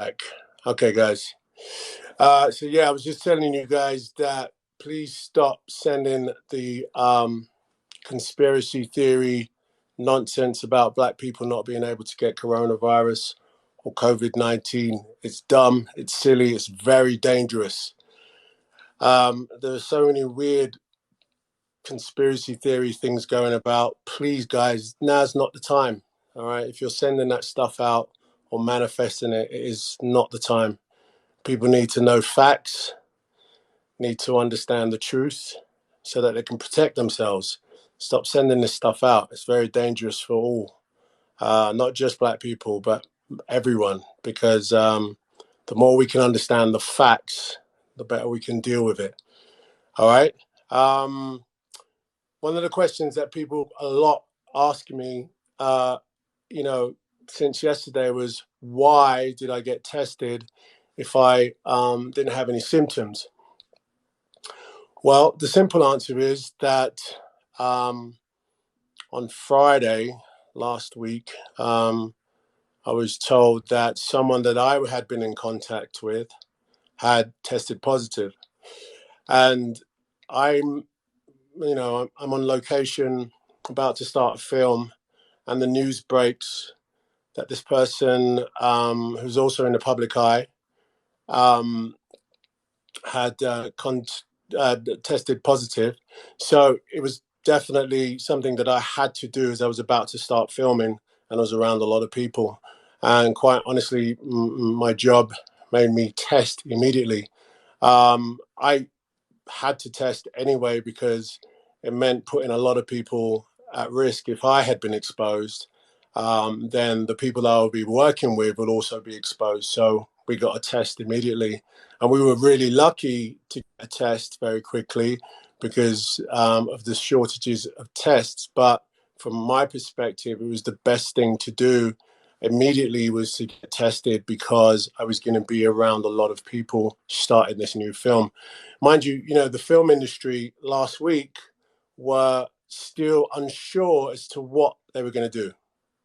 Back. Okay, guys. So yeah, I was just telling you guys that please stop sending the conspiracy theory nonsense about black people not being able to get coronavirus or COVID-19. It's dumb, it's silly, it's very dangerous. There are so many weird conspiracy theory things going about. Please, guys, now's not the time. All right. If you're sending that stuff out or manifesting it, it is not the time. People need to know facts, need to understand the truth so that they can protect themselves. Stop sending this stuff out. It's very dangerous for all, not just black people, but everyone, because the more we can understand the facts, the better we can deal with it. All right. One of the questions that people a lot ask me, you know, since yesterday was, why did I get tested if I didn't have any symptoms? Well, the simple answer is that on Friday last week, I was told that someone that I had been in contact with had tested positive. And I'm on location, about to start a film, and the news breaks that this person, who's also in the public eye, had tested positive. So it was definitely something that I had to do as I was about to start filming, and I was around a lot of people. And quite honestly, my job made me test immediately. I had to test anyway because it meant putting a lot of people at risk. If I had been exposed, then the people that I would be working with would also be exposed. So we got a test immediately. And we were really lucky to get a test very quickly because of the shortages of tests. But from my perspective, it was the best thing to do immediately was to get tested because I was going to be around a lot of people starting this new film. Mind you, the film industry last week were still unsure as to what they were going to do.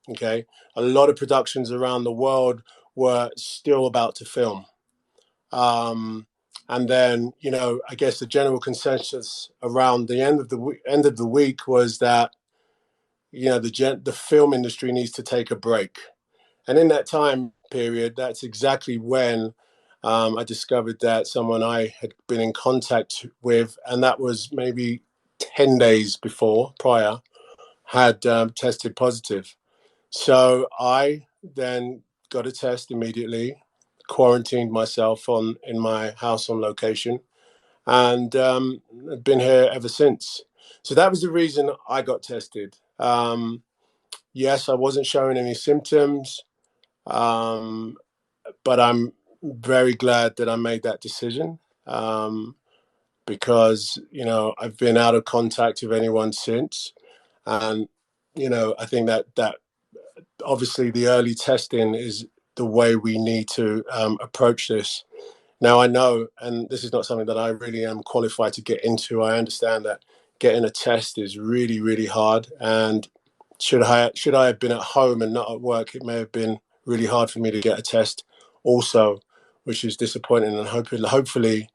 Okay. A lot of productions around the world were still about to film. And then, I guess the general consensus around the end of the week was that, the film industry needs to take a break. And in that time period, that's exactly when I discovered that someone I had been in contact with, and that was maybe 10 days prior, had tested positive. So I then got a test immediately, quarantined myself in my house on location, and I've been here ever since. So that was the reason I got tested. Yes, I wasn't showing any symptoms, um, but I'm very glad that I made that decision, because I've been out of contact with anyone since, and I think that obviously the early testing is the way we need to approach this. Now I know, and this is not something that I really am qualified to get into. I understand that getting a test is really, really hard, and should I have been at home and not at work, it may have been really hard for me to get a test also, which is disappointing. And hopefully,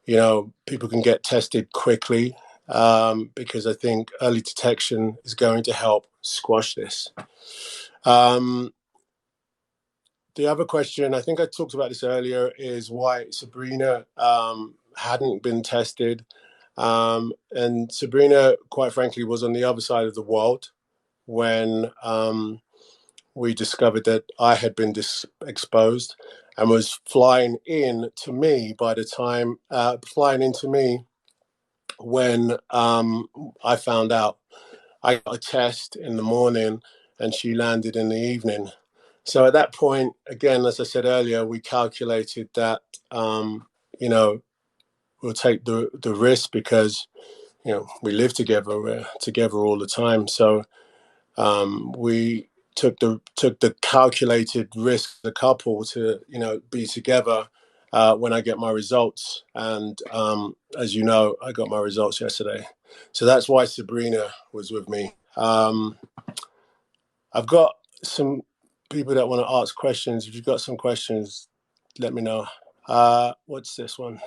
people can get tested quickly, because I think early detection is going to help squash this. The other question, I think I talked about this earlier, is why Sabrina hadn't been tested. And Sabrina, quite frankly, was on the other side of the world when we discovered that I had been exposed, and was flying in to me when I found out. I got a test in the morning and she landed in the evening. So at that point, again, as I said earlier, we calculated that, we'll take the risk because, we live together, we're together all the time. So we took the calculated risk, the couple, to, be together when I get my results. And as you know, I got my results yesterday. So that's why Sabrina was with me. I've got some people that want to ask questions. If you've got some questions, let me know. What's this one?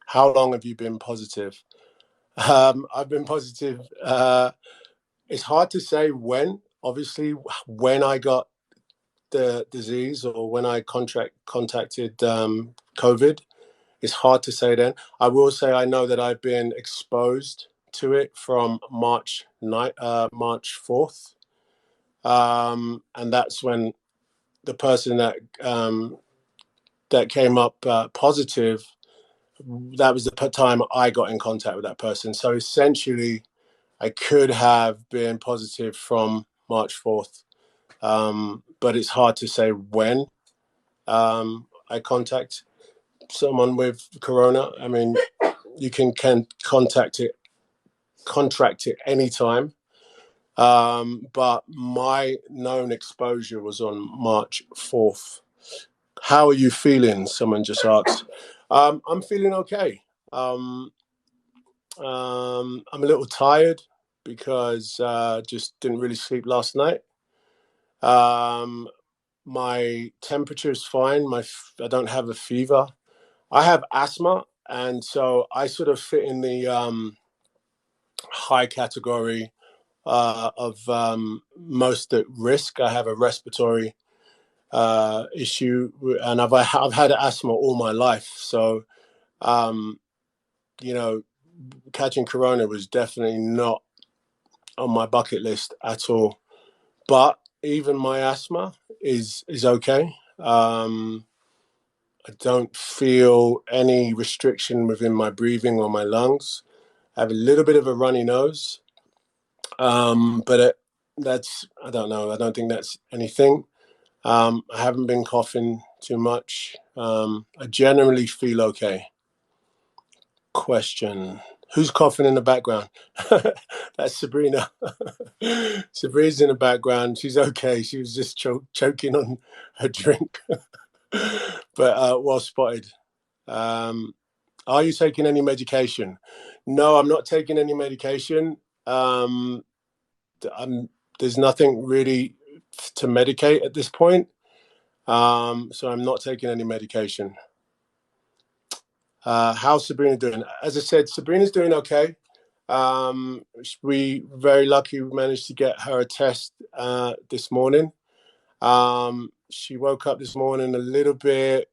How long have you been positive? I've been positive. It's hard to say when. Obviously, when I got the disease or when I contacted COVID, it's hard to say then. I will say I know that I've been exposed to it from March 4th, and that's when the person that came up positive. That was the time I got in contact with that person. So essentially, I could have been positive from March 4th, but it's hard to say when I contact someone with corona. I mean, you can contract it anytime. But my known exposure was on March 4th. How are you feeling? Someone just asked. I'm feeling okay. I'm a little tired because just didn't really sleep last night. My temperature is fine. I don't have a fever. I have asthma, and so I sort of fit in the high category of most at risk. I have a respiratory issue, and I've had asthma all my life. So, you know, catching corona was definitely not on my bucket list at all. But even my asthma is okay. I don't feel any restriction within my breathing or my lungs. I have a little bit of a runny nose, but I don't know. I don't think that's anything. I haven't been coughing too much. I generally feel okay. Question. Who's coughing in the background? That's Sabrina. Sabrina's in the background. She's okay. She was just choking on her drink. But well spotted. Are you taking any medication? No, I'm not taking any medication. There's nothing really to medicate at this point. So I'm not taking any medication. How's Sabrina doing? As I said, Sabrina's doing okay. We very lucky we managed to get her a test this morning. She woke up this morning a little bit,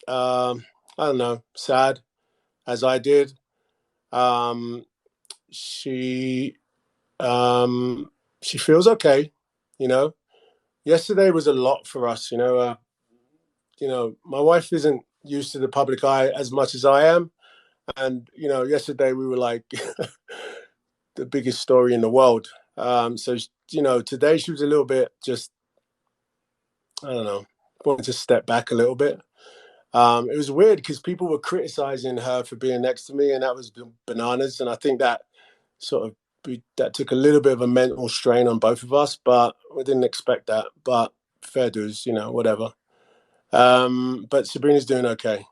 I don't know, sad, as I did. She she feels okay, you know. Yesterday was a lot for us, my wife isn't used to the public eye as much as I am. And, yesterday we were like the biggest story in the world. So, today she was a little bit just, I don't know, wanted to step back a little bit. It was weird because people were criticizing her for being next to me, and that was bananas. And I think that sort of that took a little bit of a mental strain on both of us, but we didn't expect that. But fair dues, whatever. But Sabrina's doing okay.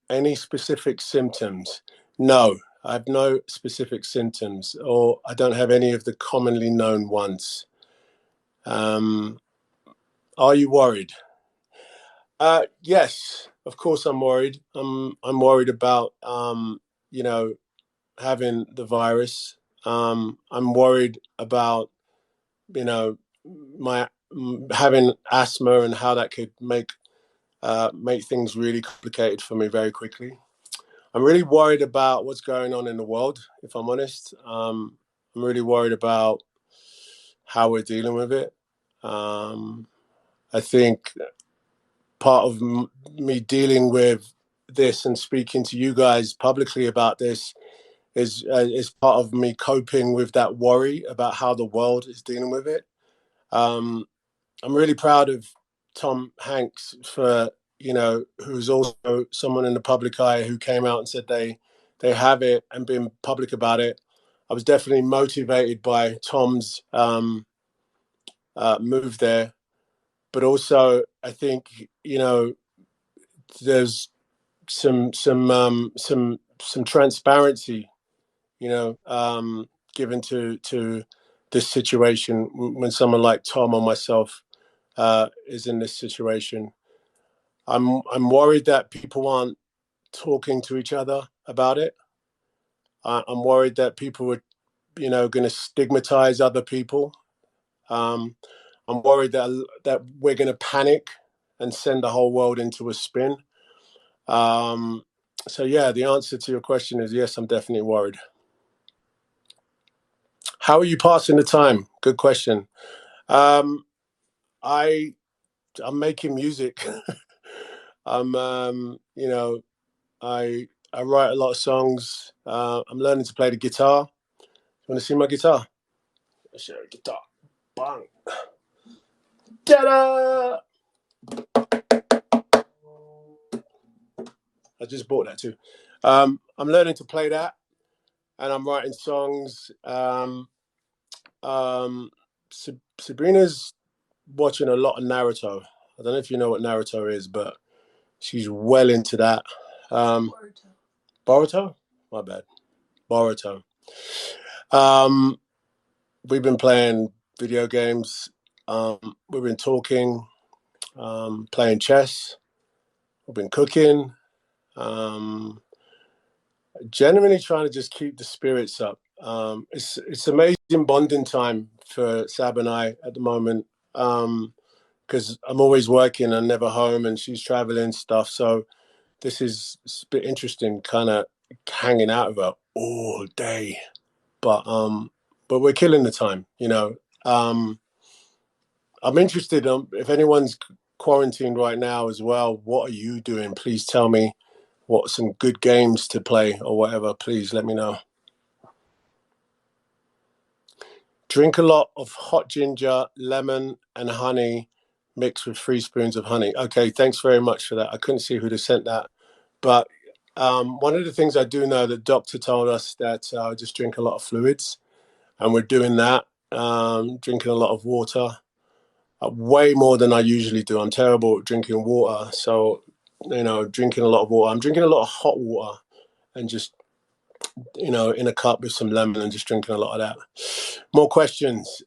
Any specific symptoms? No, I have no specific symptoms, or I don't have any of the commonly known ones. Are you worried? Yes, of course I'm worried. I'm worried about having the virus. I'm worried about my having asthma and how that could make things really complicated for me very quickly. I'm really worried about what's going on in the world, if I'm honest. I'm really worried about how we're dealing with it. I think part of me dealing with this and speaking to you guys publicly about this is part of me coping with that worry about how the world is dealing with it. I'm really proud of Tom Hanks for who's also someone in the public eye who came out and said they have it and been public about it. I was definitely motivated by Tom's move there, but also I think there's some transparency, given to this situation when someone like Tom or myself is in this situation. I'm worried that people aren't talking to each other about it. I'm worried that people are, going to stigmatize other people. I'm worried that we're going to panic and send the whole world into a spin. So yeah, the answer to your question is yes, I'm definitely worried. How are you passing the time? Good question. I'm making music. I write a lot of songs. I'm learning to play the guitar. You want to see my guitar? I'll show you guitar. Bang. Ta-da! I just bought that too. I'm learning to play that, and I'm writing songs. Sabrina's watching a lot of Naruto. I don't know if you know what Naruto is, but she's well into that. Boruto? My bad. Boruto. We've been playing video games. We've been talking, playing chess. We've been cooking. Genuinely trying to just keep the spirits up. It's amazing bonding time for Sab and I at the moment, because I'm always working and never home, and she's traveling stuff. So it's a bit interesting, kind of hanging out with her all day. But we're killing the time, I'm interested if anyone's quarantined right now as well. What are you doing? Please tell me what some good games to play or whatever. Please let me know. Drink a lot of hot ginger, lemon, and honey mixed with 3 spoons of honey. Okay, thanks very much for that. I couldn't see who'd have sent that. But one of the things I do know, the doctor told us that just drink a lot of fluids, and we're doing that, drinking a lot of water, way more than I usually do. I'm terrible at drinking water. So, drinking a lot of water. I'm drinking a lot of hot water and just, in a cup with some lemon and just drinking a lot of that. More questions.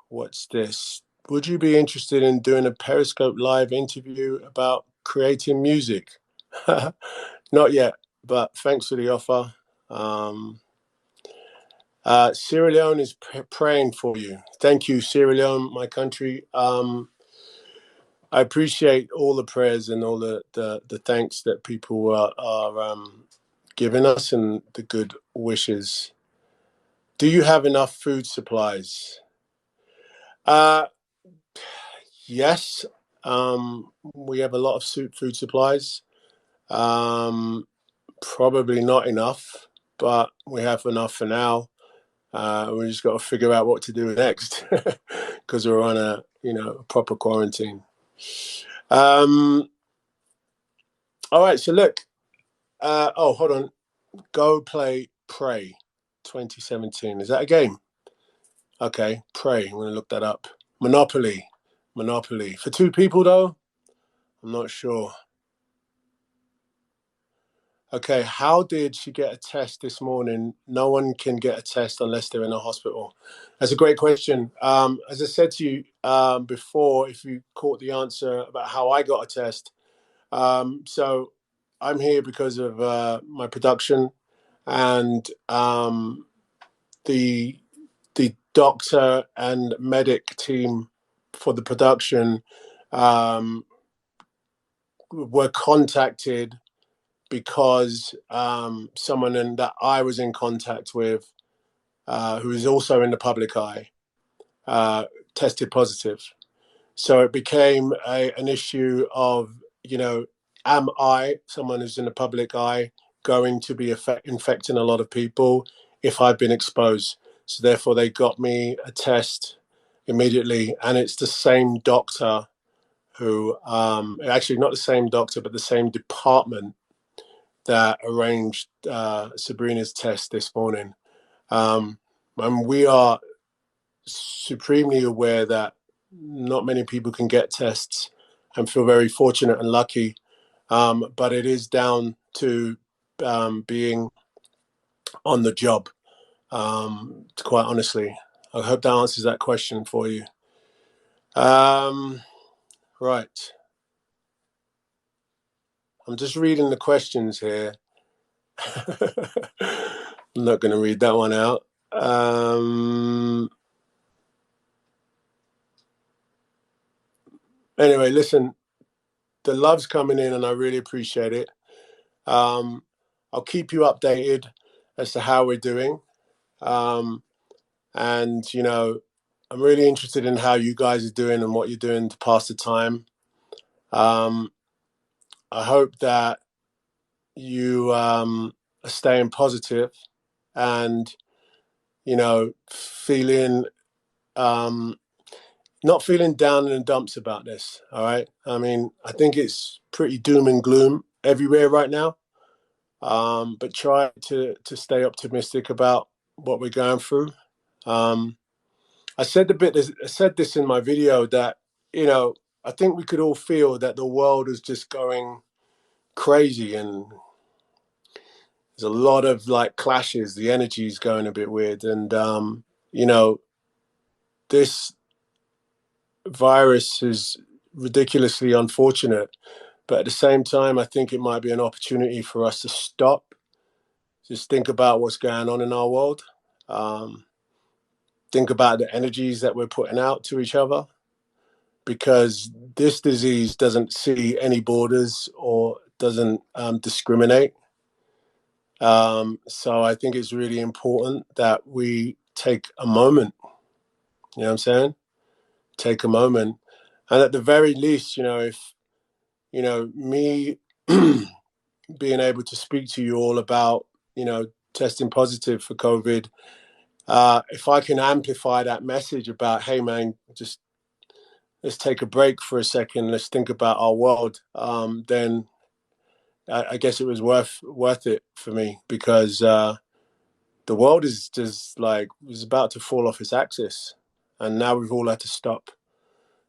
What's this? Would you be interested in doing a Periscope live interview about creating music? Not yet, but thanks for the offer. Sierra Leone is praying for you. Thank you, Sierra Leone, my country. I appreciate all the prayers and all the thanks that people are giving us and the good wishes. Do you have enough food supplies? Yes. We have a lot of food supplies. Probably not enough, but we have enough for now. We just got to figure out what to do next because we're on a proper quarantine. All right, so look. Hold on. Go play Prey 2017. Is that a game? Okay, Prey. I'm going to look that up. Monopoly. For 2 people, though? I'm not sure. Okay, how did she get a test this morning? No one can get a test unless they're in a hospital. That's a great question. As I said to you before, if you caught the answer about how I got a test. So I'm here because of my production, and the doctor and medic team for the production were contacted because someone that I was in contact with, who is also in the public eye, tested positive. So it became an issue of, am I, someone who's in the public eye, going to be infecting a lot of people if I've been exposed? So therefore they got me a test immediately, and it's the same doctor who, actually not the same doctor, but the same department that arranged Sabrina's test this morning. And we are supremely aware that not many people can get tests, and feel very fortunate and lucky. But it is down to being on the job, quite honestly. I hope that answers that question for you. Right. I'm just reading the questions here. I'm not going to read that one out. Anyway, listen, the love's coming in and I really appreciate it. I'll keep you updated as to how we're doing. And, you know, I'm really interested in how you guys are doing and what you're doing to pass the time. I hope that you are staying positive and, you know, feeling, not feeling down in the dumps about this. All right. I mean, I think it's pretty doom and gloom everywhere right now. But try to stay optimistic about what we're going through. I said this in my video that, you know, I think we could all feel that the world is just going crazy and there's a lot of like clashes. The energy is going a bit weird, and you know, this virus is ridiculously unfortunate. But at the same time, I think it might be an opportunity for us to stop, just think about what's going on in our world. Um, think about the energies that we're putting out to each other, because this disease doesn't see any borders or doesn't discriminate. So I think it's really important that we take a moment, you know what I'm saying? Take a moment. And at the very least, you know, if, you know, me being able to speak to you all about, you know, testing positive for COVID, if I can amplify that message about, hey, man, just let's take a break for a second, let's think about our world, then I guess it was worth it for me, because the world is just like was about to fall off its axis, and now we've all had to stop.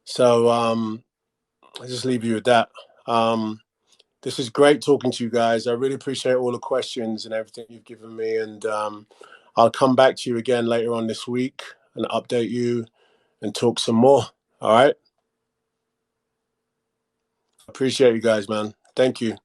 So I just leave you with that. This is great talking to you guys. I really appreciate all the questions and everything you've given me, and I'll come back to you again later on this week and update you and talk some more. All right. Appreciate you guys, man. Thank you.